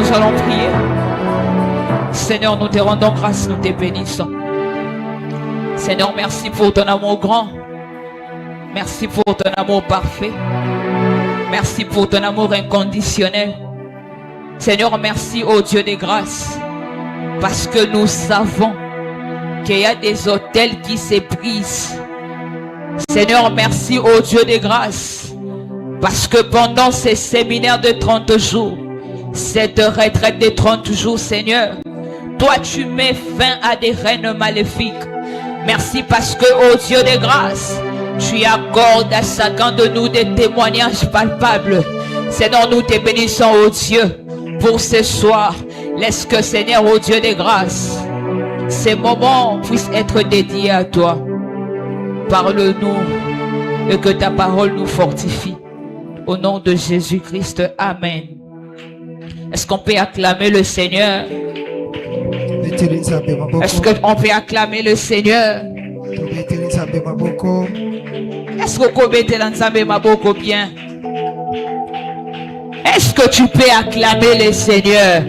nous allons prier. Seigneur, nous te rendons grâce, nous te bénissons. Seigneur, merci pour ton amour grand. Merci pour ton amour parfait. Merci pour ton amour inconditionnel. Seigneur, merci au Dieu des grâces. Parce que nous savons qu'il y a des autels qui se brisent. Seigneur, merci au Dieu des grâces. Parce que pendant ces séminaires de 30 jours, cette retraite de 30 jours, Seigneur, toi tu mets fin à des règnes maléfiques. Merci parce que, ô Dieu des grâces, tu accordes à chacun de nous des témoignages palpables. Seigneur, nous te bénissons, ô Dieu, pour ce soir. Laisse que, Seigneur, ô Dieu des grâces, ces moments puissent être dédiés à toi. Parle-nous et que ta parole nous fortifie. Au nom de Jésus-Christ, Amen. Est-ce qu'on peut acclamer le Seigneur? Est-ce qu'on peut acclamer le Seigneur? Est-ce qu'on peut acclamer Maboko bien? Est-ce que tu peux acclamer le Seigneur?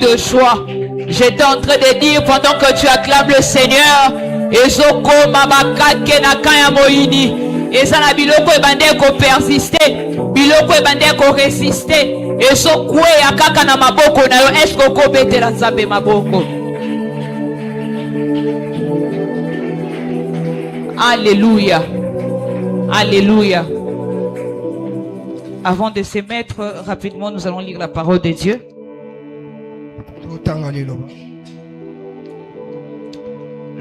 De choix. J'étais en train de dire pendant que tu acclames le Seigneur, Ezoko Mabakake Nakaya Moini. Et ça la biloko ebande ko persister, biloko ebande ko résister. Et so kwe akaka na maboko na yo, est-ce que ko betela nzambe maboko? Alléluia. Alléluia. Avant de se mettre rapidement, nous allons lire la parole de Dieu.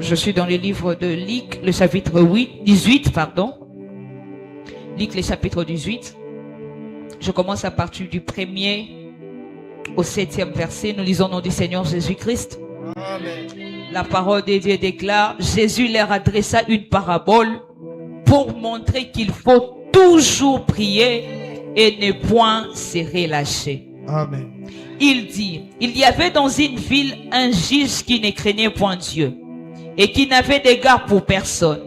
Je suis dans le livre de Luc, le chapitre 18, pardon. Luc, le chapitre 18. Je commence à partir du 1er au 7e verset. Nous lisons au nom du Seigneur Jésus-Christ. Amen. La parole de Dieu déclare: Jésus leur adressa une parabole pour montrer qu'il faut toujours prier et ne point se relâcher. Amen. Il dit: il y avait dans une ville un juge qui ne craignait point Dieu et qui n'avait d'égard pour personne.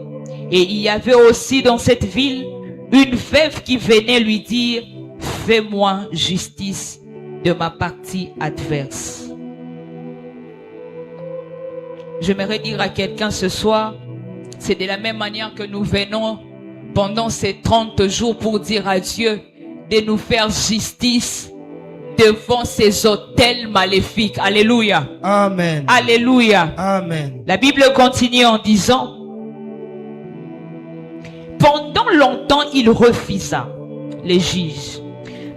Et il y avait aussi dans cette ville une veuve qui venait lui dire: fais-moi justice de ma partie adverse. J'aimerais dire à quelqu'un ce soir, c'est de la même manière que nous venons pendant ces 30 jours pour dire à Dieu de nous faire justice devant ces autels maléfiques. Alléluia. Amen. Alléluia. Amen. La Bible continue en disant: pendant longtemps, il refusa les juges.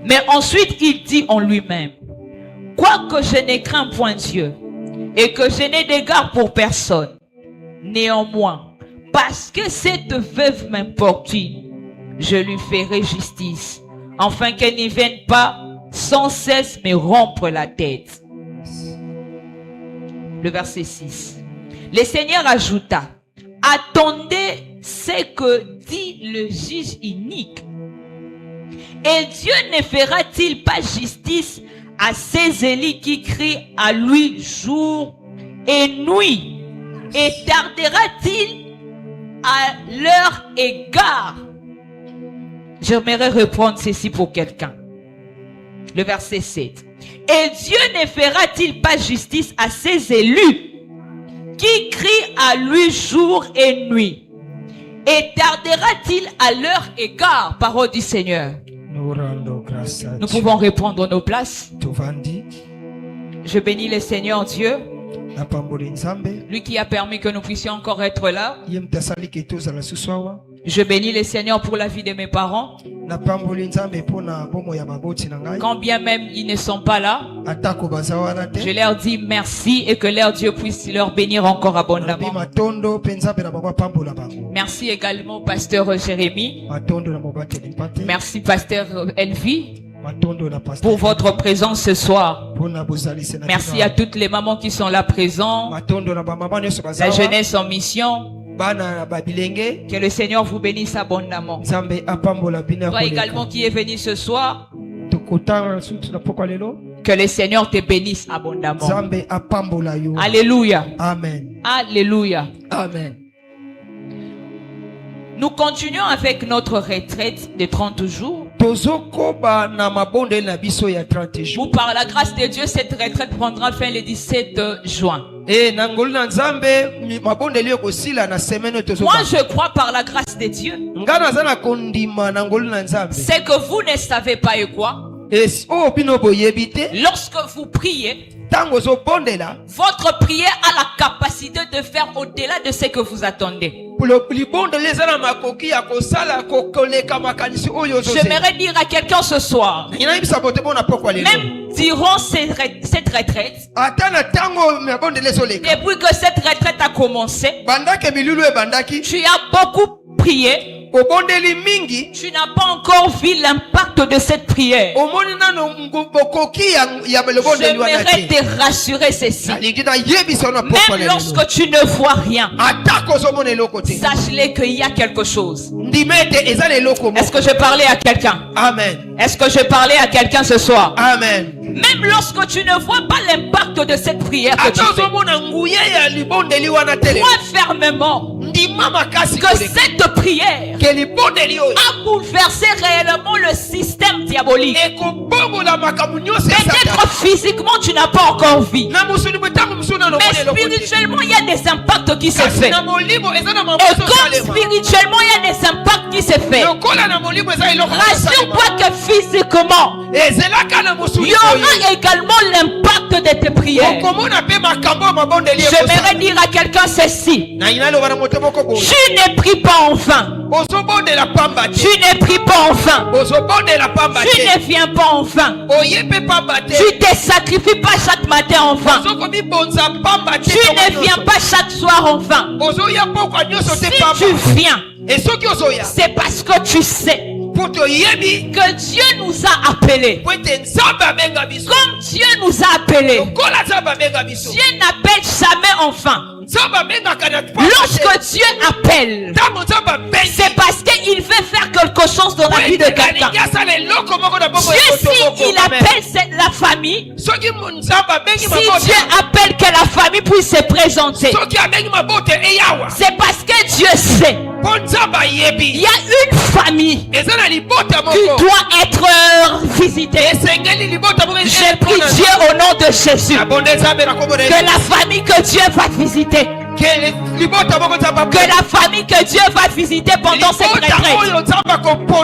Mais ensuite, il dit en lui-même: quoique je n'ai craint point Dieu et que je n'ai d'égard pour personne, néanmoins, parce que cette veuve m'importune, je lui ferai justice, afin qu'elle n'y vienne pas sans cesse me rompre la tête. Le verset 6. Le Seigneur ajouta: attendez ce que dit le juge inique. Et Dieu ne fera-t-il pas justice à ces élus qui crient à lui jour et nuit? Et tardera-t-il à leur égard? J'aimerais reprendre ceci pour quelqu'un. Le verset 7. Et Dieu ne fera-t-il pas justice à ces élus qui crient à lui jour et nuit? Et tardera-t-il à leur égard? Parole du Seigneur. Nous pouvons reprendre nos places. Je bénis le Seigneur Dieu, lui qui a permis que nous puissions encore être là. Je bénis le Seigneur pour la vie de mes parents. Quand bien même ils ne sont pas là, je leur dis merci et que leur Dieu puisse leur bénir encore abondamment. Merci également au pasteur Jérémie. Merci pasteur Elvie pour votre présence ce soir. Merci à toutes les mamans qui sont là présentes, la jeunesse en mission. Que le Seigneur vous bénisse abondamment. Toi également qui est venu ce soir, que le Seigneur te bénisse abondamment. Alléluia. Amen. Alléluia. Amen. Nous continuons avec notre retraite de 30 jours. Ou par la grâce de Dieu, cette retraite prendra fin le 17 juin. Moi, je crois par la grâce de Dieu. C'est que vous ne savez pas et quoi. Lorsque vous priez, votre prière a la capacité de faire au-delà de ce que vous attendez. J'aimerais dire à quelqu'un ce soir, même durant cette retraite, depuis que cette retraite a commencé, tu as beaucoup prié. Tu n'as pas encore vu l'impact de cette prière. J'aimerais te rassurer ceci. Même lorsque tu ne vois rien, sache-le qu'il y a quelque chose. Est-ce que je parlais à quelqu'un? Amen. Est-ce que je parlais à quelqu'un ce soir? Amen. Même lorsque tu ne vois pas l'impact de cette prière que tu fais, crois fermement que cette prière a bouleversé réellement le système diabolique. Peut-être physiquement tu n'as pas encore vu, mais spirituellement il y a des impacts qui se font. Et comme spirituellement il y a des impacts qui se font, rassure-toi que physiquement il y aura également l'impact de tes prières. J'aimerais dire à quelqu'un ceci: tu ne pries pas en vain. Tu ne pries pas en vain. Tu ne viens pas en vain. Tu ne te sacrifies pas chaque matin en vain. Tu ne viens pas chaque soir en vain. Si tu viens, c'est parce que tu sais que Dieu nous a appelés. Comme Dieu nous a appelés, Dieu n'appelle jamais en vain. Lorsque Dieu appelle, c'est parce qu'il veut faire quelque chose dans la vie de quelqu'un. Dieu, s'il appelle la famille, si Dieu appelle que la famille puisse se présenter, c'est parce que Dieu sait il y a une famille qui doit être visitée. Je prie Dieu au nom de Jésus que la famille que Dieu va visiter, que la famille que Dieu va visiter pendant cette retraite,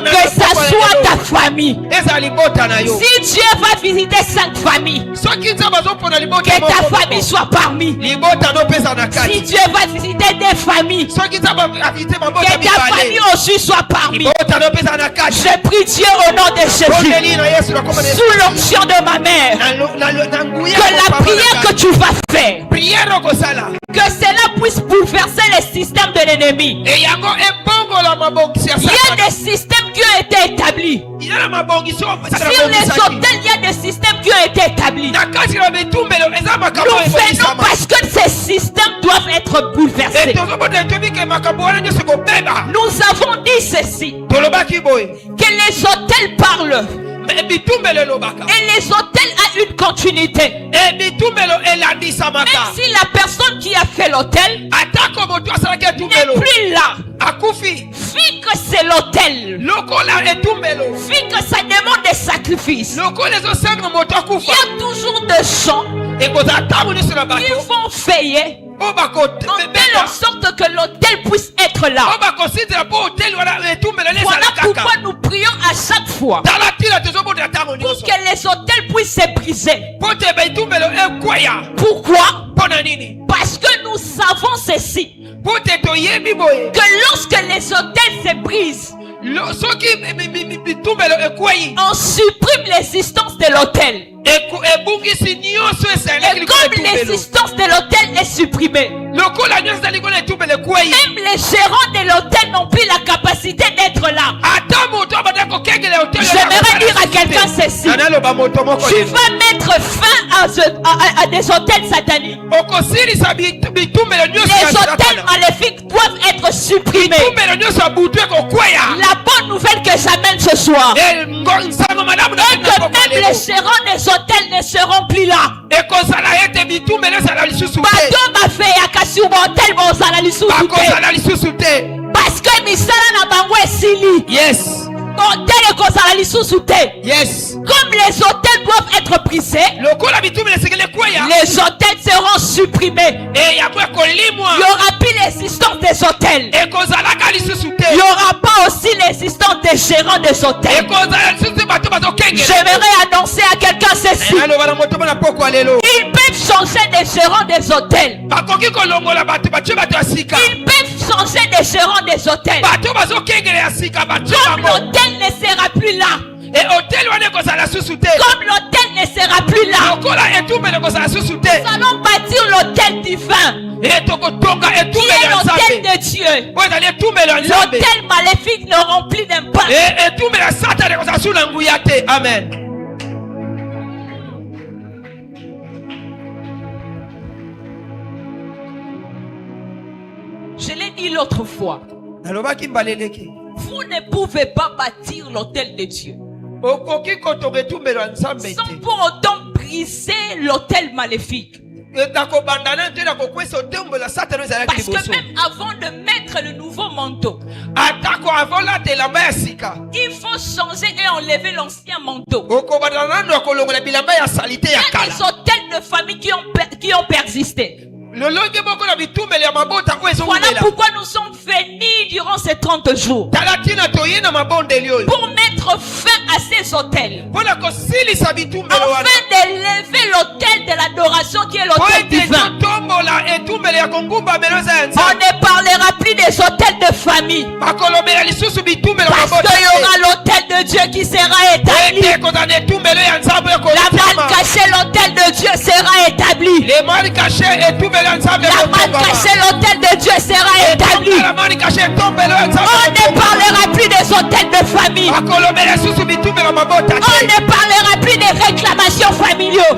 que ça soit ta famille. Si Dieu va visiter 5 familles, que ta famille soit parmi. Si Dieu va visiter des familles, que ta famille aussi soit parmi. Je prie Dieu au nom de Jésus, sous l'onction de ma mère, que la prière que tu vas faire, que cela puisse bouleverser les systèmes de l'ennemi. Il y a des systèmes qui ont été établis. Sur les hôtels, il y a des systèmes qui ont été établis. Nous venons parce que ces systèmes doivent être bouleversés. Nous avons dit ceci, que les hôtels parlent. Et les hôtels ont une continuité. Même si la personne qui a fait l'hôtel n'est plus là, vu que c'est l'hôtel, vu que ça demande des sacrifices, il y a toujours des gens qui vont veiller en telle sorte que l'hôtel puisse être là. Voilà pourquoi nous prions à chaque fois pour que les hôtels puissent se briser. Pourquoi? Parce que nous savons ceci, que lorsque les hôtels se brisent, on supprime l'existence de l'hôtel. Et comme l'existence de l'hôtel est supprimée, même les gérants de l'hôtel n'ont plus la capacité d'être là. J'aimerais dire à quelqu'un ceci: tu vas mettre fin à des hôtels sataniques. Les hôtels maléfiques doivent être supprimés. La bonne nouvelle que j'amène ce soir est que même les gérants des hôtels ne seront plus là. Parce que misala na bango esili. Yes. Yes. Comme les hôtels doivent être brisés, les hôtels seront supprimés. Il n'y aura plus l'existence des hôtels. Il n'y aura pas aussi l'existence des gérants des hôtels. J'aimerais annoncer à quelqu'un ceci. Ils peuvent changer des gérants des hôtels. Ils peuvent changer des gérants des hôtels. Comme l'hôtel ne sera plus là. Comme l'hôtel ne sera plus là, nous allons bâtir l'hôtel divin, qui est l'hôtel de Dieu. L'hôtel maléfique ne remplit d'impact. Amen. Je l'ai dit l'autre fois. Vous ne pouvez pas bâtir l'hôtel de Dieu sans pour autant briser l'hôtel maléfique. Parce que même avant de mettre le nouveau manteau, il faut changer et enlever l'ancien manteau. Il y a des hôtels de famille qui ont persisté. Voilà pourquoi nous sommes venus durant ces 30 jours pour mettre fin à ces hôtels, afin d'élever l'hôtel de l'adoration qui est l'hôtel divin. On ne parlera plus des hôtels de famille, parce qu'il y aura l'hôtel de Dieu qui sera établi. La main cachée, l'hôtel de Dieu sera établi. La main cachée, l'hôtel de Dieu sera établi. On ne parlera plus des hôtels de famille. On ne parlera plus des réclamations familiaux.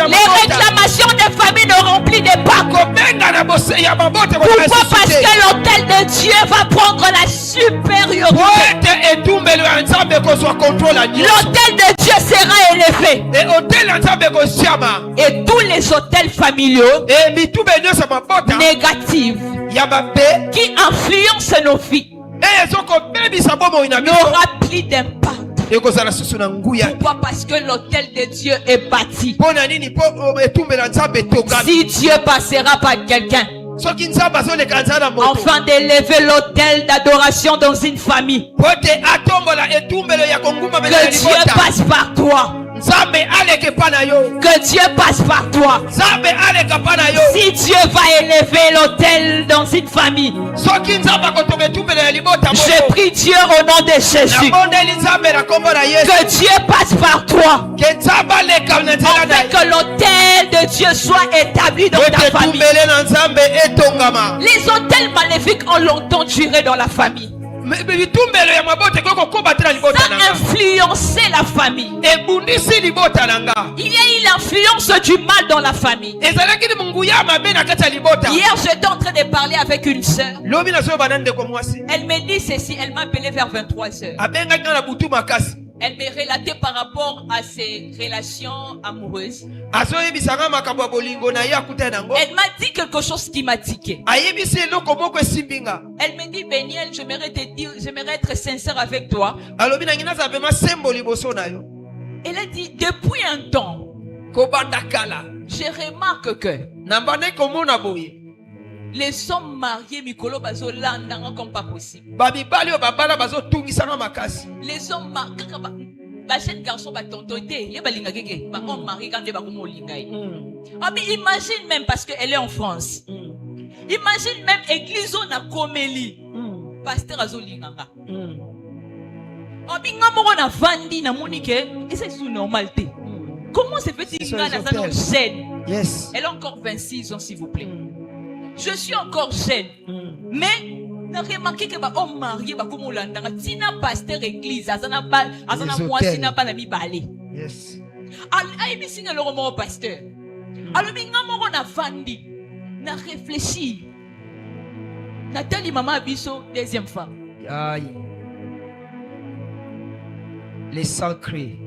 Les réclamations de famille ne remplissent pas. Pourquoi? Parce que l'hôtel de Dieu va prendre la supériorité. L'hôtel de Dieu sera élevé. Et tous les hôtels familiaux négatifs qui influencent nos vies n'aura plus d'impact. Pourquoi? Parce que l'hôtel de Dieu est bâti. Si Dieu passera par quelqu'un afin d'élever l'hôtel d'adoration dans une famille, que Dieu passe par toi. Que Dieu passe par toi. Si Dieu va élever l'autel dans une famille, je prie Dieu au nom de Jésus que Dieu passe par toi, afin que l'autel de Dieu soit établi dans ta famille. Les autels maléfiques ont longtemps duré dans la famille. Ça a influencé la famille. Il y a eu l'influence du mal dans la famille. Hier, j'étais en train de parler avec une soeur. Elle me dit ceci, elle m'a appelé vers 23h. Elle me relatait par rapport à ses relations amoureuses. Elle m'a dit quelque chose qui m'a tiqué. Elle me dit, Beniel, j'aimerais te dire, j'aimerais être sincère avec toi. Elle a dit, depuis un temps, je remarque que les hommes mariés, Mikolo Bazo Landanga comme pas possible. Les hommes mariés, les jeunes garçons, imagine même, parce qu'elle est en France. Imagine même, église on a Comélie. Pasteur Azolinganga. Et c'est sous normalité. Comment se fait-il que jeune? Yes. Elle a encore 26 ans, s'il vous plaît. Je suis encore jeune. Mais, n'a remarqué que homme marié, comme on l'a dit, tina pasteur église, azana moi, tina pas nami balé. Yes. Aïe, signe le roman pasteur. Alors, on a vandi, n'a réfléchi. Nathalie maman Abisso, deuxième femme. Aïe. Les sacrés.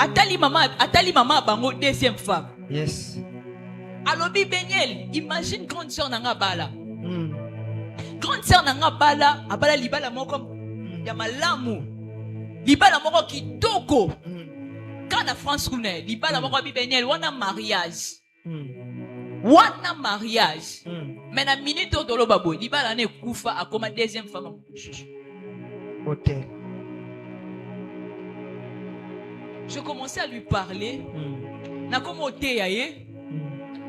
Atali maman bango deuxième femme. Yes. Alobi Beniel, imagine grande sœur nanga bala. Grande sœur nanga bala, abala libala moko ya malamu. Libala moko kitoko. Quand la France connaît, libala moko bi Beniel, wana mariage. Wana mariage. Mais na minute de l'obabo, libala ne kufa a comme deuxième femme. Hôtel. Je commençais à lui parler. Na comme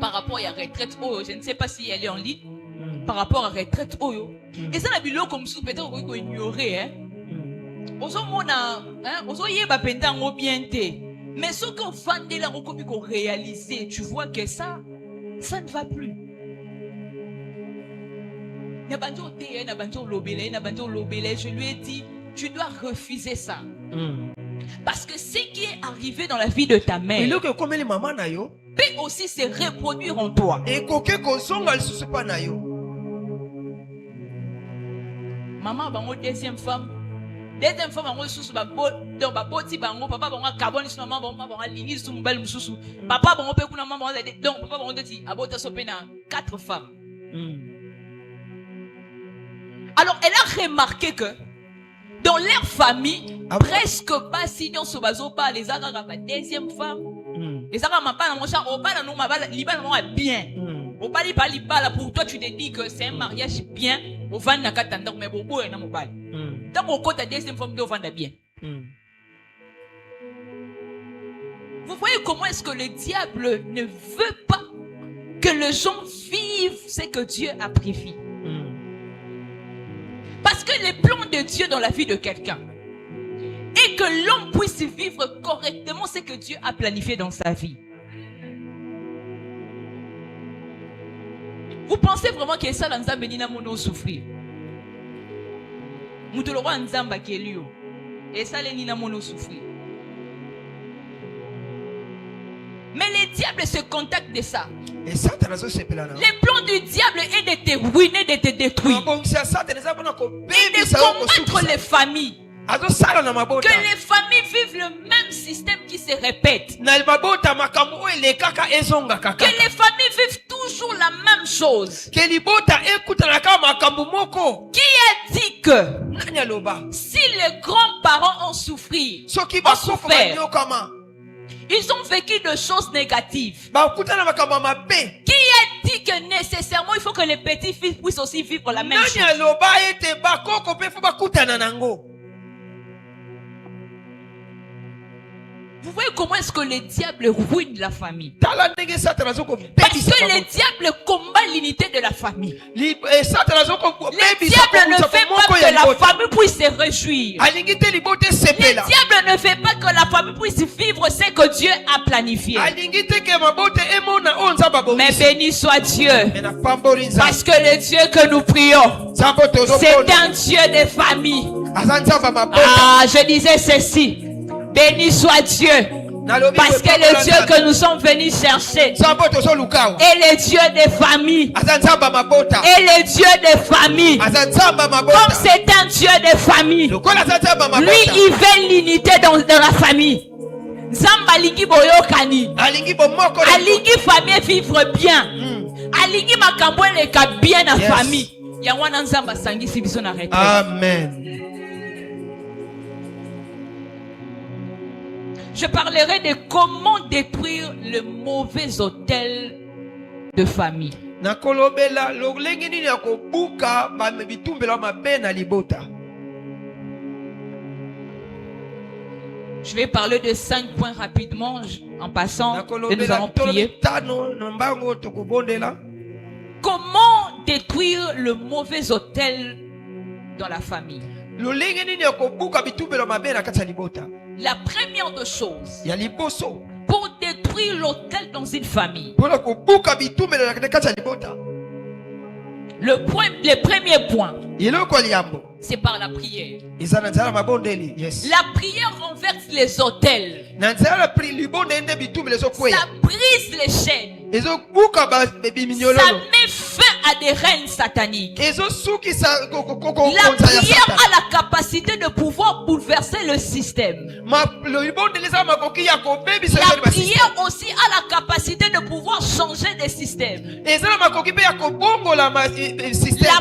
par rapport à la retraite, je ne sais pas si elle est en ligne. Par rapport à la retraite, et ça, la bilo comme ça, peut-être qu'on ignorer. Ozo mona, ozo yeba pendant bien té. Mais ce qu'on fait là, on peut réaliser. Tu vois que ça ne va plus. Je lui ai dit, tu dois refuser ça. Parce que ce qui est arrivé dans la vie de ta mère peut aussi se reproduire en toi. Maman, bango deuxième femme, bango susu donc baboti bango papa bango carbone sur maman bango lingi sur mbal mususu papa bango pe kuna maman donc papa bango dit abota sopena 4 femmes. Alors elle a remarqué que dans leur famille, presque pas si on se base pas les agas la deuxième femme. Les agas ma pas mon chat au bas non ma libal bien. Au bas libal pour toi tu te dis que c'est un mariage bien. Au van na katanda mais bobo et na mobile. Tant au côté deuxième femme de vendre bien. Vous voyez comment est-ce que le diable ne veut pas que les gens vivent ce que Dieu a prévu. Parce que les plans de Dieu dans la vie de quelqu'un et que l'homme puisse vivre correctement ce que Dieu a planifié dans sa vie. Vous pensez vraiment que ça dans Nzambe nina mono souffrir? Mutolo wa Nzamba kelio. Et ça les nina mono souffrir. Mais les diables se contactent de ça. Et ça, les plans du diable est de te ruiner, de te détruire. Et de combattre les familles. Que les familles vivent le même système qui se répète. Que les familles vivent toujours la même chose. Qui a dit que si les grands-parents ont souffert, ils ont vécu de choses négatives. Qui a dit que nécessairement il faut que les petits-fils puissent aussi vivre la même chose? Vous voyez comment est-ce que le diable ruine la famille? Parce que le diable combat l'unité de la famille. Le diable ne fait pas que la famille puisse se réjouir. Le diable ne fait pas que la famille puisse vivre ce que Dieu a planifié. Mais béni soit Dieu. Parce que le Dieu que nous prions, c'est un Dieu de famille. Ah, je disais ceci. Béni soit Dieu. Parce que le Dieu que nous sommes venus chercher est le Dieu des familles. Et le Dieu des familles. Comme c'est un Dieu des familles, lui il veut l'unité dans la famille. Zamba alingi boyokani. Alingi famille vivre bien. Alingi makambo eleka bien na famille. Yangwana nzamba sangisi biso na retraite. Amen. Je parlerai de comment détruire le mauvais hôtel de famille. Je vais parler de 5 points rapidement en passant et nous allons prier. Comment détruire le mauvais hôtel dans la famille? La première des choses, pour détruire l'autel dans une famille, le premier point, c'est par la prière. La prière renverse les autels. Ça brise les chaînes. Ça met fin à des règnes sataniques. La La prière a la capacité de pouvoir bouleverser le système. La prière aussi a la capacité de pouvoir changer des systèmes. La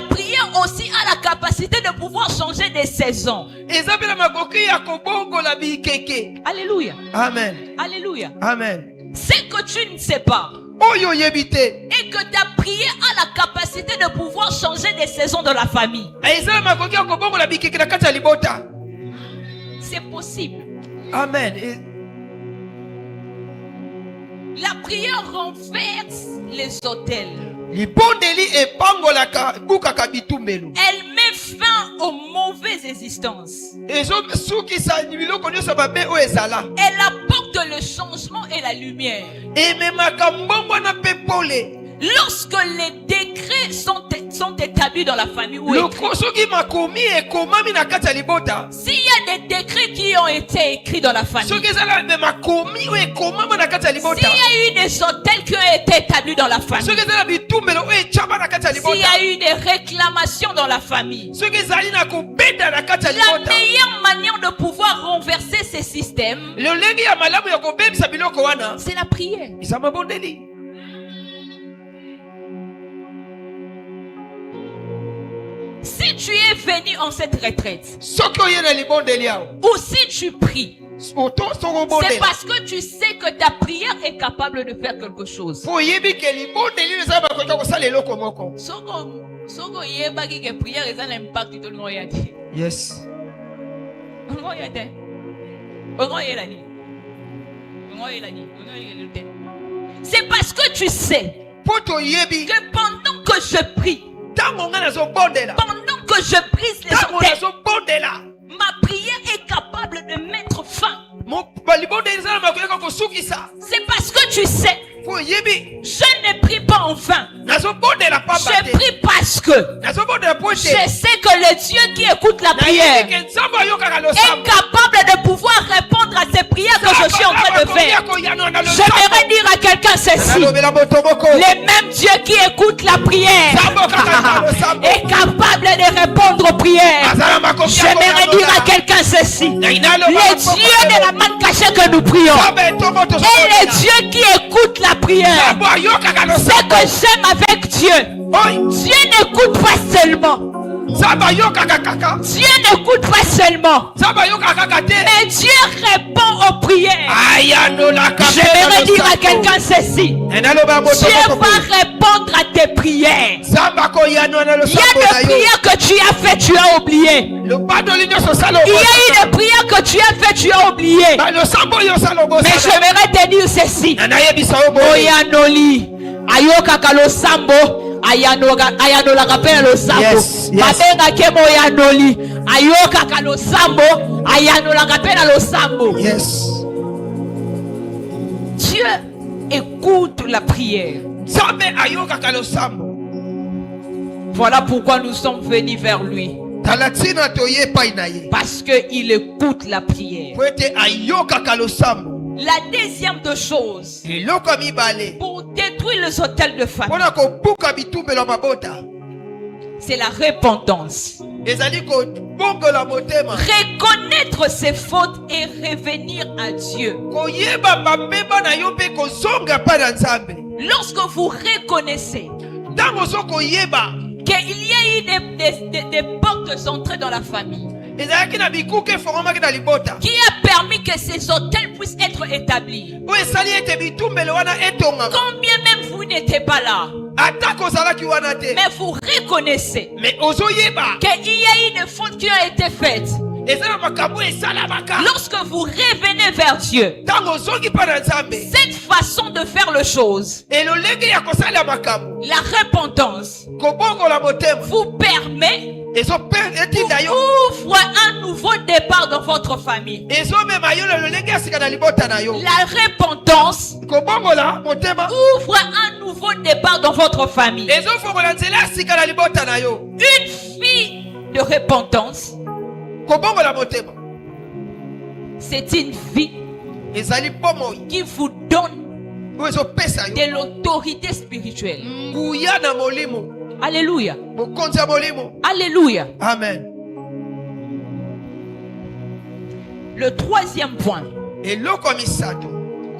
prière aussi a la capacité de pouvoir changer des saisons. Alléluia. Amen. Alléluia. Amen. C'est que tu ne sais pas. Et que ta prière a la capacité de pouvoir changer des saisons de la famille. C'est possible. Amen. La prière renverse les autels. Elle met fin aux mauvaises existences. Elle apporte le changement et la lumière. Lorsque les décrets sont établis dans la famille ou écrits, s'il y a des décrets qui ont été écrits dans la famille, s'il y a eu des hôtels qui ont été établis dans la famille, s'il y a eu des réclamations dans la famille, la meilleure manière de pouvoir renverser ces systèmes, c'est la prière. Si tu es venu en cette retraite, ou si tu pries, c'est parce que tu sais que ta prière est capable de faire quelque chose. Yes. C'est parce que tu sais que pendant que je prie, pendant que je brise les orteils, ma prière est capable de mettre fin. C'est parce que tu sais, je ne prie pas en vain. Je prie parce que je sais que le Dieu qui écoute la prière est capable de pouvoir répondre à ces prières que je suis en train de faire. J'aimerais dire à quelqu'un ceci: le même Dieu qui écoute la prière est capable de répondre aux prières. J'aimerais dire à quelqu'un ceci: le Dieu de la main cachée que nous prions est le Dieu qui écoute la prière. C'est que j'aime avec Dieu, Dieu n'écoute pas seulement. Dieu n'écoute pas seulement, mais Dieu répond aux prières. J'aimerais dire à quelqu'un ceci: Dieu va répondre à tes prières. Il y a des prières que tu as fait, tu as oublié. Il y a eu des prières que tu as fait, tu as oublié. Mais j'aimerais te dire ceci: Oyanoli, Ayoka Kalosambo, Ayanola Kapela Losambo, Mabenga Kemo Yanoli, Ayoka Kalosambo, Ayanola Kapela Losambo. Yes. Dieu écoute la prière. Voilà pourquoi nous sommes venus vers lui. Parce qu'il écoute la prière. La deuxième de choses, pour détruire les hôtels de famille, c'est la repentance. Reconnaître ses fautes et revenir à Dieu. Lorsque vous reconnaissez qu'il y a eu des portes entrées dans la famille qui a permis que ces hôtels puissent être établis, combien même vous n'étiez pas là, mais vous reconnaissez qu'il y a eu des fautes qui ont été faites. Lorsque vous revenez vers Dieu, cette façon de faire les choses, la repentance, vous permet, ouvre un nouveau départ dans votre famille. La repentance ouvre un nouveau départ dans votre famille. Une fille de repentance, c'est une vie qui vous donne de l'autorité spirituelle. Alléluia. bokonzi ya molimo. Alléluia. Amen. Le troisième point, Eloko misato,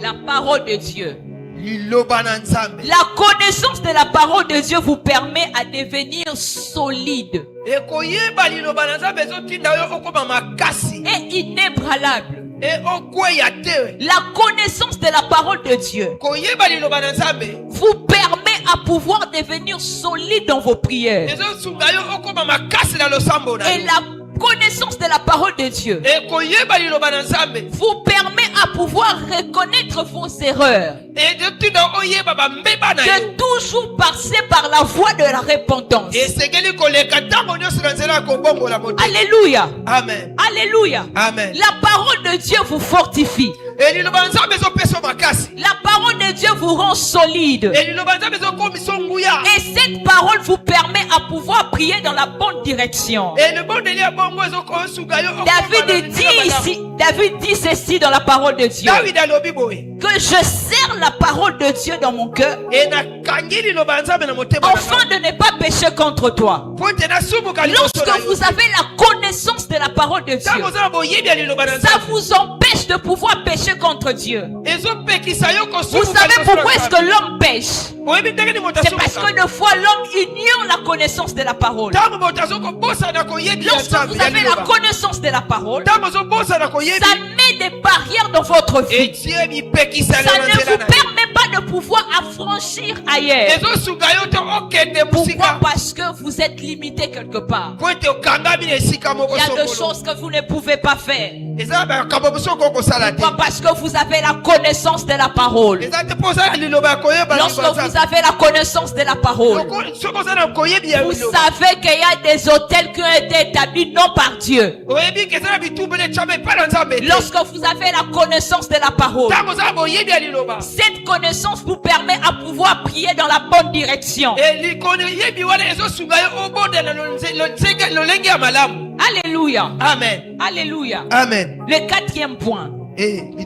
la parole de Dieu. liloba na Nzambe. La connaissance de la parole de Dieu vous permet à devenir solide Ekoyeba liloba na Nzambe ezotinda yo okoma makasi. et inébranlable. E okweya te. La connaissance de la parole de Dieu Koyeba liloba na Nzambe vous permet à pouvoir devenir solide dans vos prières. ezosunga yo okoma makasi na losambo na Et yo. la connaissance de la parole de Dieu Ekoyeba liloba na Nzambe vous permet à pouvoir reconnaître vos erreurs, ezotinda oyeba bambeba na yo. de toujours passer par la voie de la repentance. Esengeli koleka ntango nyonso na nzela ya kobongola motema. Alléluia. Amen. Alléluia. Amen. La parole de Dieu vous fortifie. Eliloba na Nzambe ezopesa makasi. La parole de Dieu vous rend solide. Eliloba na Nzambe ezokomisa nguya. Et cette parole vous permet à pouvoir prier dans la bonne direction. Elibondeli ya bongo ezokosunga yo okoma na David nzela dit malamu. ici, David dit ceci dans la parole de Dieu, David alobi boye. que je serre la parole de Dieu dans mon cœur E nakangi liloba ya Nzambe na motema na afin de ne pas pécher contre toi. po ete nasumuka liboso Lorsque na yo. vous avez la connaissance de la parole de Dieu, Ntango oza na boyebi ya liloba na ça Nzambe vous empêche de pouvoir pécher contre Dieu. ezopekisa yo Vous kosumuka savez liboso na pourquoi est-ce Nzambe. que l'homme pêche? Oyebi ndenge ni moto C'est parce asumuka. que de fois l'homme ignore la connaissance de la parole. Ntango moto azokobosana koyebi ya Lorsque Nzambe vous ya avez la liloba. connaissance de la parole, Ntango ozobosana koyebi ça met des barrières dans votre vie. etie mipekisana Ça na ne nzela vous na yo. permet pas de pouvoir affranchir ailleurs. Ezosunga yo te okende Pourquoi? mosika Parce que vous êtes limité quelque part. po ete okangami na esika moko Il y a des songolo. choses que vous ne pouvez pas faire. Eza makambo mosusu okokosala te. Pourquoi? Parce que vous avez la connaissance de la parole. Eza te mpo ozala liloba ya koyeba Lorsque liloba vous Nzambe. avez la connaissance de la parole, Soki oza na koyebi ya vous liloba savez qu'il y a des hôtels qui ont été établis non par Dieu. oyebi ke eza na bitumbelo etiama epai na Nzambe te. Lorsque vous avez la connaissance de la parole, Ntango oza na boyebi ya liloba cette connaissance vous permet à pouvoir prier dans la bonne direction. yebi wana ezosunga yo obondela lolenge ya malamu. Alléluia. Amen. Alléluia. Amen. Le quatrième point,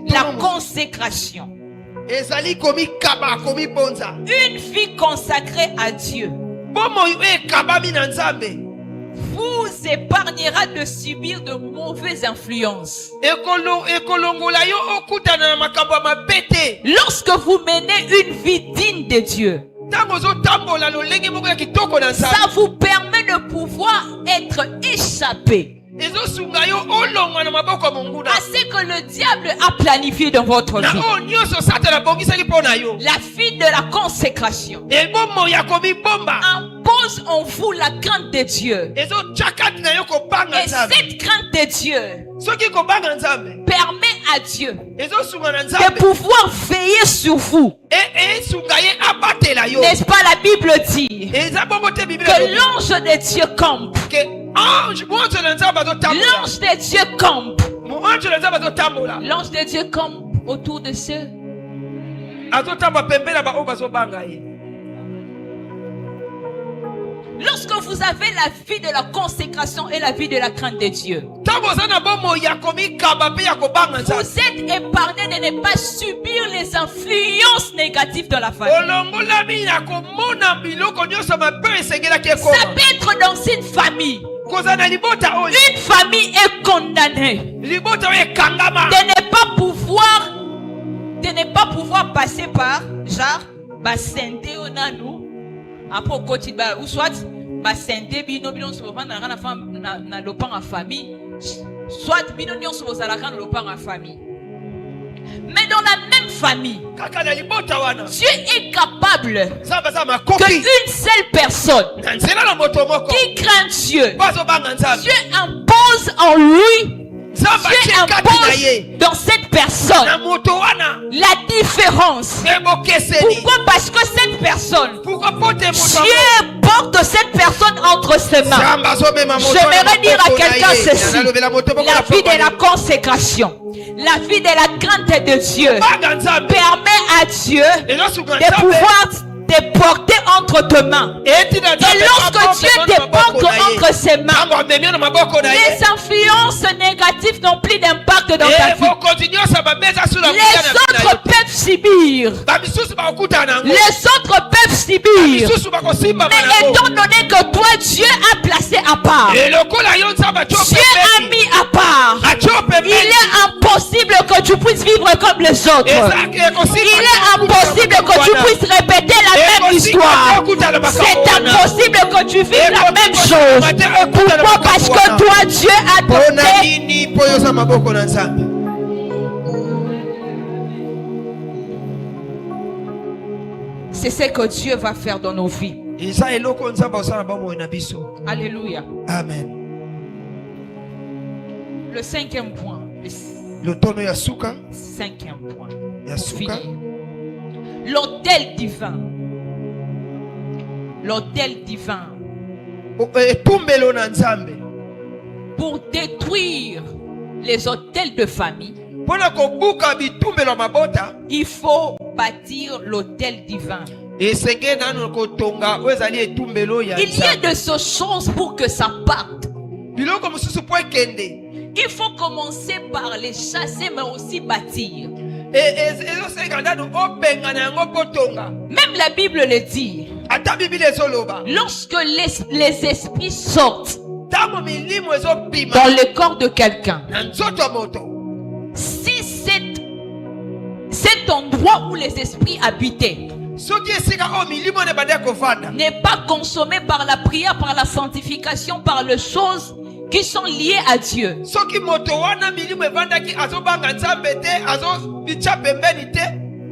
la consécration. ezali komikaba komibonza Une vie consacrée à Dieu bomoi oyo ekabami na Nzambe vous épargnera de subir de mauvaises influences. ekolongola yo okutana na makambo ya mabe te. Lorsque vous menez une vie digne de Dieu, Ntango ozotambola lolenge moko ya kitoko na ça Nzambe vous permet de pouvoir être échappé ezosunga yo olongwa na maboko ya monguna à ce que le diable a planifié dans votre na vie. oyo nyonso satana abongisaki mpo na yo. La vie de la consécration ebomoi ya komibomba impose en vous la crainte de Dieu. ezotya kati na yo kobanga Et Nzambe. cette crainte de Dieu Soki kobanga Nzambe permet à Dieu ezosunga na de Nzambe pouvoir veiller sur vous. esunga ye abatela yo. N'est-ce pas, la Bible dit eza bongo te Bible que elobi l'ange de Dieu campe. ke ange moanzo na Nzambe azotambola. L'ange de Dieu campe. Moanzo na Nzambe azotambola L'ange de Dieu campe autour de ceux. azotambola pembeni na baoyo bazobanga ye. Lorsque vous avez la vie de la consécration et la vie de la crainte de Dieu, Ntango oza na bomoi ya komikaba mpe ya kobanga Nzambe vous êtes épargné de ne pas subir les influences négatives dans la famille. olongolami na komona biloko nyonso mabe esengelaki Ça ekoma. peut être dans une famille. Koza na libota oyo Une famille est condamnée libota oyo ekangama de ne pas pouvoir passer par genre basende onanu après côté ba ou soit basende bino so na lopang en famille, soit bino so bozalaka na lopang en famille. Mais dans la même famille, kaka na libota wana Dieu est capable Nzambe aza que makoki une seule personne na nzela na moto moko qui craint Dieu, po azobanga Nzambe. Dieu impose en lui, Nzambe Dieu atie kati na ye impose dans cette personne na moto wana la différence. ebokeseni. Pourquoi? Parce que cette personne, Pourquoi pote moto Dieu porte cette personne entre ses mains. Nzambe azomema moto J'aimerais dire à quelqu'un na ceci: alobela moto moko la na vie de la pokwa consécration, la vie de la crainte de Dieu banga Nzambe permet à Dieu ezosunga de Nzambe pouvoir déporté entre tes mains. Et lorsque Dieu déporte entre ses mains, les influences négatives n'ont plus d'impact dans ta vie. Les autres peuvent subir. Les autres peuvent subir. Mais étant donné que toi, Dieu a placé à part, Dieu a mis à part, il est impossible que tu puisses vivre comme les autres. Il est impossible que tu puisses répéter la même histoire. C'est impossible que tu vives la même chose. Pourquoi? Parce que toi, Dieu a donné. C'est ce que Dieu va faire dans nos vies. Alléluia. Amen. Le cinquième point. Le cinquième point. Yasuka. L'autel divin. L'autel divin. Pour détruire les autels de famille, il faut bâtir l'autel divin. Il y a de ces choses pour que ça parte. Il faut commencer par les chasser, mais aussi bâtir. Même la Bible le dit. Lorsque les esprits sortent dans le corps de quelqu'un, si cet endroit où les esprits habitaient n'est pas consommé par la prière, par la sanctification, par les choses qui sont liées à Dieu,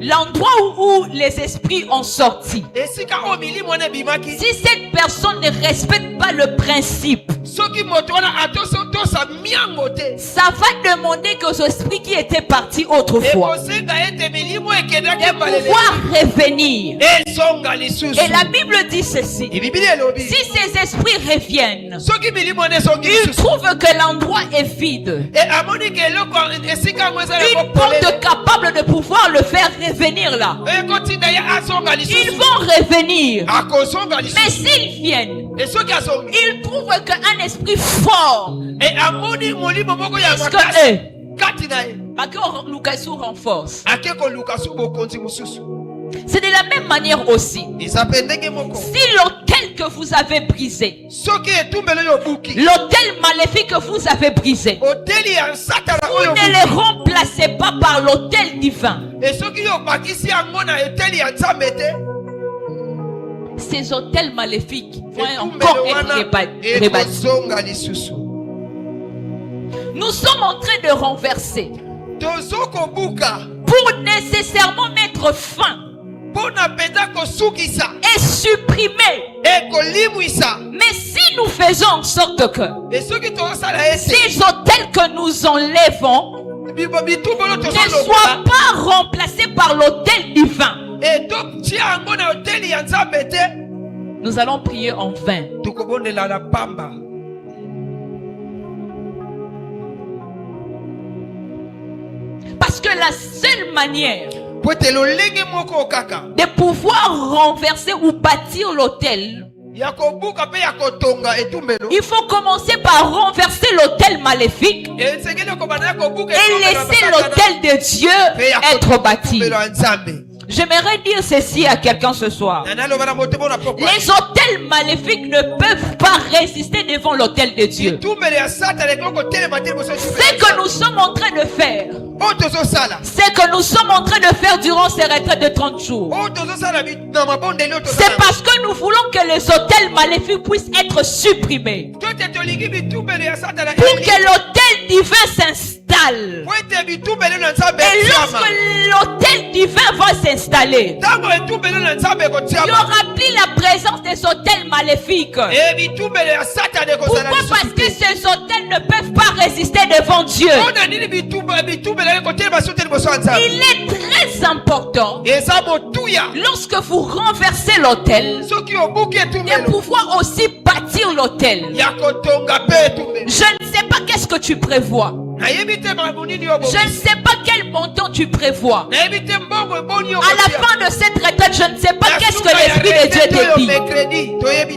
l'endroit où les esprits ont sorti, si cette personne ne respecte pas le principe, ça va demander que ces esprits qui étaient partis autrefois de pouvoir revenir. Et la Bible dit ceci: si ces esprits reviennent, ils trouvent que l'endroit est vide, une porte capable de pouvoir le faire revenir là, ils vont revenir. Mais s'ils viennent, ils trouvent qu'un esprit fort renforce. C'est de la même manière aussi. Si l'autel que vous avez brisé, l'autel maléfique que vous avez brisé, vous ne le remplacez pas par l'autel divin, ces autels maléfiques vont encore être rebâtis. Nous sommes en train de renverser pour nécessairement mettre fin et supprimer. Mais si nous faisons en sorte que ces autels que nous enlevons ne soient pas remplacés par l'autel divin, nous allons prier en vain. Parce que la seule manière de pouvoir renverser ou bâtir l'autel, il faut commencer par renverser l'autel maléfique et laisser l'autel de Dieu être bâti. J'aimerais dire ceci à quelqu'un ce soir. Les autels maléfiques ne peuvent pas résister devant l'autel de Dieu. Ce que nous sommes en train de faire, c'est que nous sommes en train de faire durant ces retraites de 30 jours, c'est parce que nous voulons que les autels maléfiques puissent être supprimés, pour que l'autel divin s'installe. Et lorsque l'autel divin va s'installer, il n'y aura plus la présence des autels maléfiques. Pourquoi? Parce que ces autels ne peuvent pas résister devant Dieu. Il est très important, lorsque vous renversez l'autel, de pouvoir aussi bâtir l'autel. Je ne sais pas qu'est-ce que tu prévois. Je ne sais pas quel montant tu prévois. À la fin de cette retraite, je ne sais pas qu'est-ce que l'Esprit de Dieu te dit.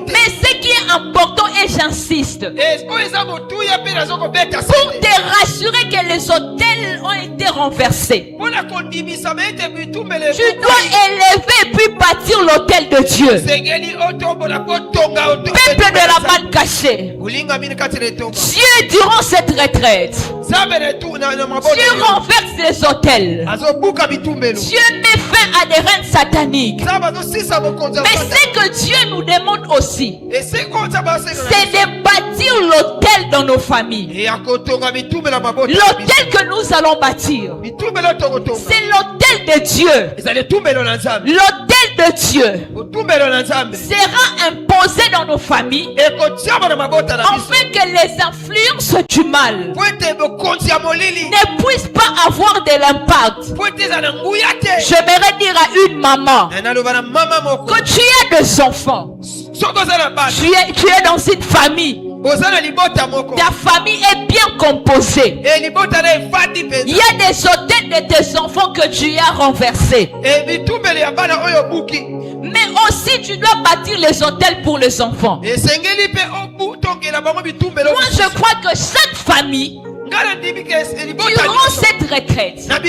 Mais ce qui est important, et j'insiste, pour te rassurer que les hôtels ont été renversés, tu dois élever puis bâtir l'hôtel de Dieu. Peuple de la manne cachée, Dieu durant cette retraite, Dieu renverse les hôtels. Dieu met fin à des règnes sataniques. Mais ce que Dieu nous demande aussi, c'est de bâtir l'hôtel dans nos familles. L'hôtel que nous allons bâtir, c'est l'hôtel de Dieu. L'hôtel de Dieu sera imposé dans nos familles, afin que les influences du mal ne puissent pas avoir de l'impact. J'aimerais dire à une maman que tu as des enfants, tu es dans une famille, ta famille est bien composée. Il y a des hôtels de tes enfants que tu as renversés. Mais aussi tu dois bâtir les hôtels pour les enfants. Moi je crois que chaque famille, durant cette retraite, doit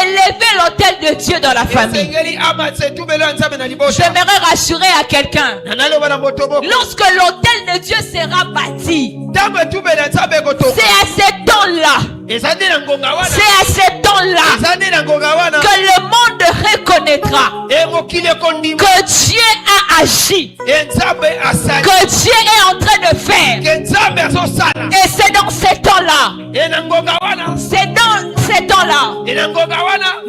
élever l'hôtel de Dieu dans la famille. J'aimerais rassurer à quelqu'un, lorsque l'hôtel de Dieu sera bâti, c'est à ce temps-là, c'est à ce temps-là que le monde reconnaîtra que Dieu a agi, que Dieu est en train de faire. Et c'est dans ce temps-là,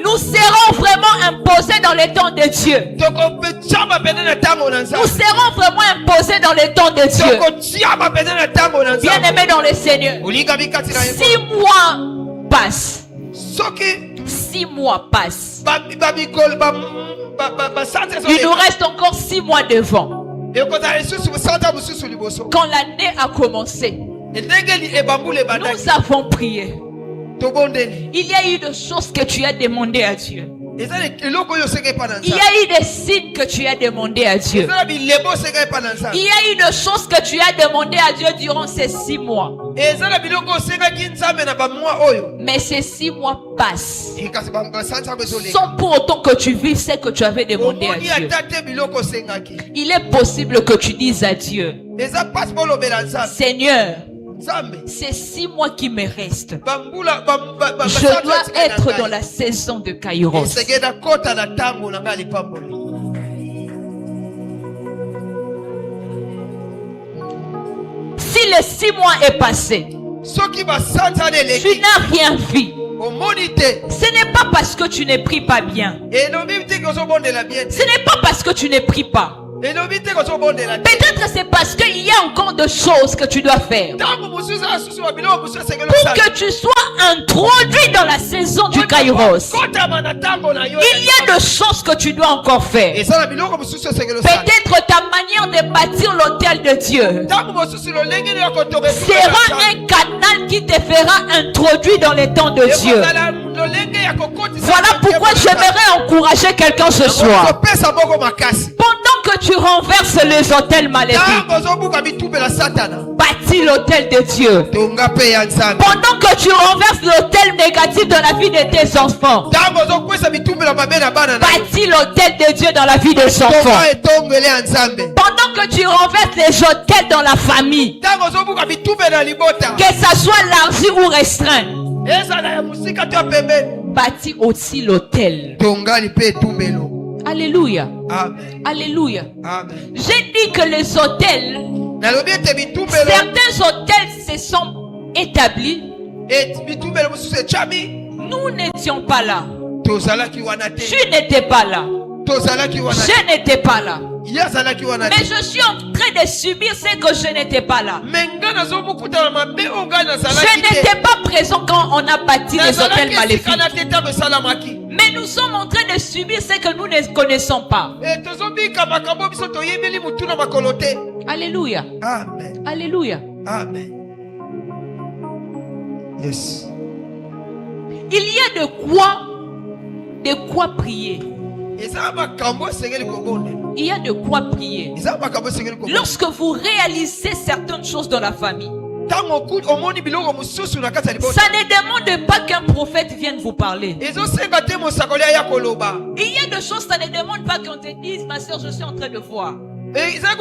nous serons vraiment imposés dans les temps de Dieu. Nous serons vraiment imposés dans les temps de Dieu. Bien-aimés dans le Seigneur, 6 mois passent. 6 mois passent. Il nous reste encore 6 mois devant. Quand l'année a commencé, nous avons prié. Il y a eu des choses que tu as demandé à Dieu. Il y a eu des signes que tu as demandé à Dieu. Il y a eu des choses que tu as demandé à Dieu durant ces 6 mois. Mais ces 6 mois passent sans pour autant que tu vives ce que tu avais demandé à Dieu. Il est possible que tu dises à Dieu, Seigneur, c'est 6 mois qui me restent. Je dois être dans la saison de Kairos. Si les 6 mois est passé, tu n'as rien vu. Ce n'est pas parce que tu ne pries pas bien. Ce n'est pas parce que tu ne pries pas. Peut-être c'est parce qu'il y a encore des choses que tu dois faire pour que tu sois introduit dans la saison du Kairos. Il y a des choses que tu dois encore faire. Peut-être ta manière de bâtir l'hôtel de Dieu sera un canal qui te fera introduire dans les temps de Dieu. Voilà pourquoi j'aimerais encourager quelqu'un ce soir. Pendant que tu renverses les hôtels maléfiques, bâtis l'hôtel de Dieu. Pendant que tu renverses l'hôtel négatif dans la vie de tes enfants, bâtis l'hôtel de Dieu dans la vie des enfants. Pendant que tu renverses les hôtels dans la famille, que ça soit élargi ou restreint, bâtis aussi l'hôtel. Alléluia. Amen. Alléluia. Amen. J'ai dit que les hôtels, certains hôtels se sont établis. Nous n'étions pas là. Tu n'étais pas là. Je n'étais pas là. Mais je suis en train de subir ce que je n'étais pas là. Je n'étais pas présent quand on a bâti les hôtels maléfiques. Mais nous sommes en train de subir ce que nous ne connaissons pas. Alléluia. Amen. Alléluia. Amen. Yes. Il y a de quoi prier. Il y a de quoi prier. Lorsque vous réalisez certaines choses dans la famille, ça ne demande pas qu'un prophète vienne vous parler. Il y a des choses, ça ne demande pas qu'on te dise, ma soeur, je suis en train de voir. Déjà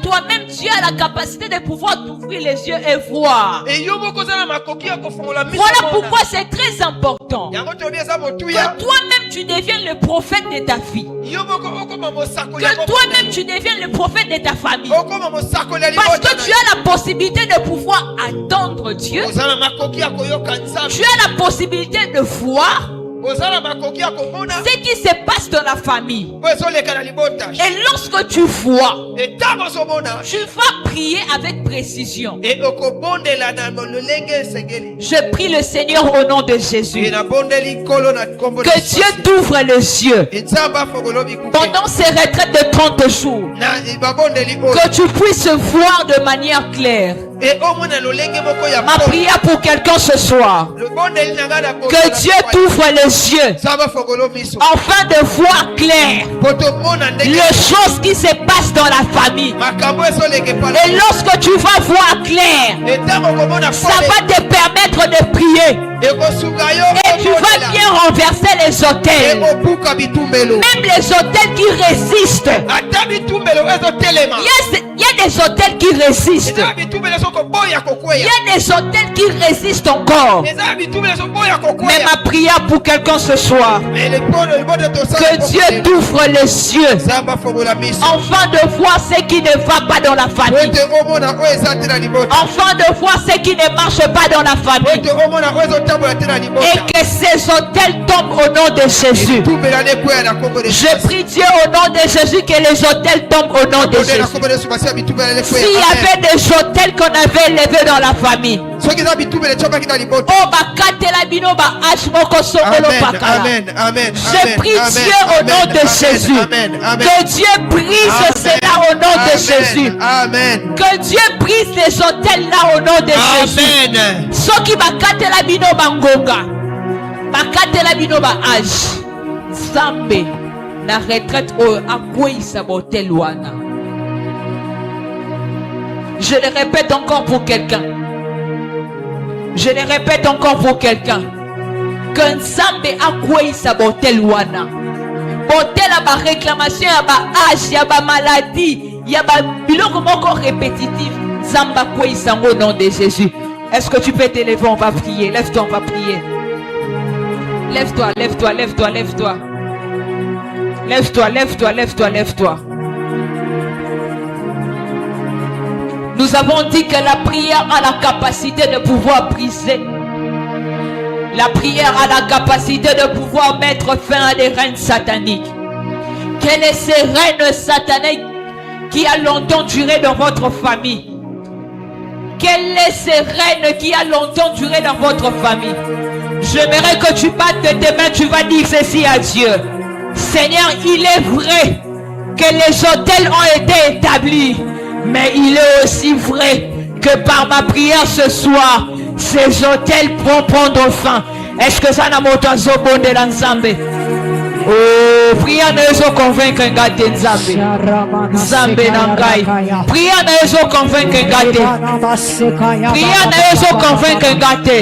toi-même tu as la capacité de pouvoir t'ouvrir les yeux et voir. Voilà pourquoi c'est très important que toi-même tu deviennes le prophète de ta vie, que toi-même tu deviennes le prophète de ta famille, parce que tu as la possibilité de pouvoir attendre Dieu, tu as la possibilité de voir ce qui se passe dans la famille. Et lorsque tu vois, tu vas prier avec précision. Je prie le Seigneur au nom de Jésus que Dieu t'ouvre les yeux pendant ces retraites de 30 jours, que tu puisses voir de manière claire. Ma prière pour quelqu'un ce soir, que Dieu t'ouvre les yeux afin de voir clair les choses qui se passent dans la famille. Et lorsque tu vas voir clair, ça va te permettre de prier. Et tu vas bien renverser les autels, même les autels qui résistent. Il y a des autels qui résistent. Il y a des autels qui résistent encore. Mais ma prière pour quelqu'un ce soir, que Dieu t'ouvre les yeux afin de voir ce qui ne va pas dans la famille, afin de voir ce qui ne marche pas dans la famille, et que ces autels tombent au nom de Jésus. Je prie Dieu au nom de Jésus que les autels tombent au nom de Jésus. S'il y avait des autels qu'on avait élevés dans la famille, je prie Dieu au nom de Jésus, que Dieu brise cela au nom de Jésus, que Dieu brise les autels là au nom de Jésus. Ceux qui bakatela bino bangonga, bakatela bino ba âge, Zambe na retraite o akwisa botel wana. Je le répète encore pour quelqu'un. Je le répète encore pour quelqu'un. Que Nzambe akwisa botel wana. Botel a ba réclamation, ya ba âge, ya ba maladie, ya ba biloko moko répétitif. Nzambe akwisa au nom de Jésus. Est-ce que tu peux t'élever? On va prier. Lève-toi, on va prier. Lève-toi, lève-toi, lève-toi, lève-toi. Lève-toi, lève-toi, lève-toi, lève-toi. Nous avons dit que la prière a la capacité de pouvoir briser. La prière a la capacité de pouvoir mettre fin à des règnes sataniques. Quel est ce règne satanique qui a longtemps duré dans votre famille? Quel est ce règne qui a longtemps duré dans votre famille? J'aimerais que tu battes de tes mains, tu vas dire ceci à Dieu. Seigneur, il est vrai que les autels ont été établis, mais il est aussi vrai que par ma prière ce soir, ces hôtels vont prendre fin. Est-ce que ça n'a pas été bon de l'ensemble? Oh, prière ne se convaincre un gars de Nzambe. Nzambe Nangai. Prière ne se convaincre un gars de. Prière ne se convaincre un gars de.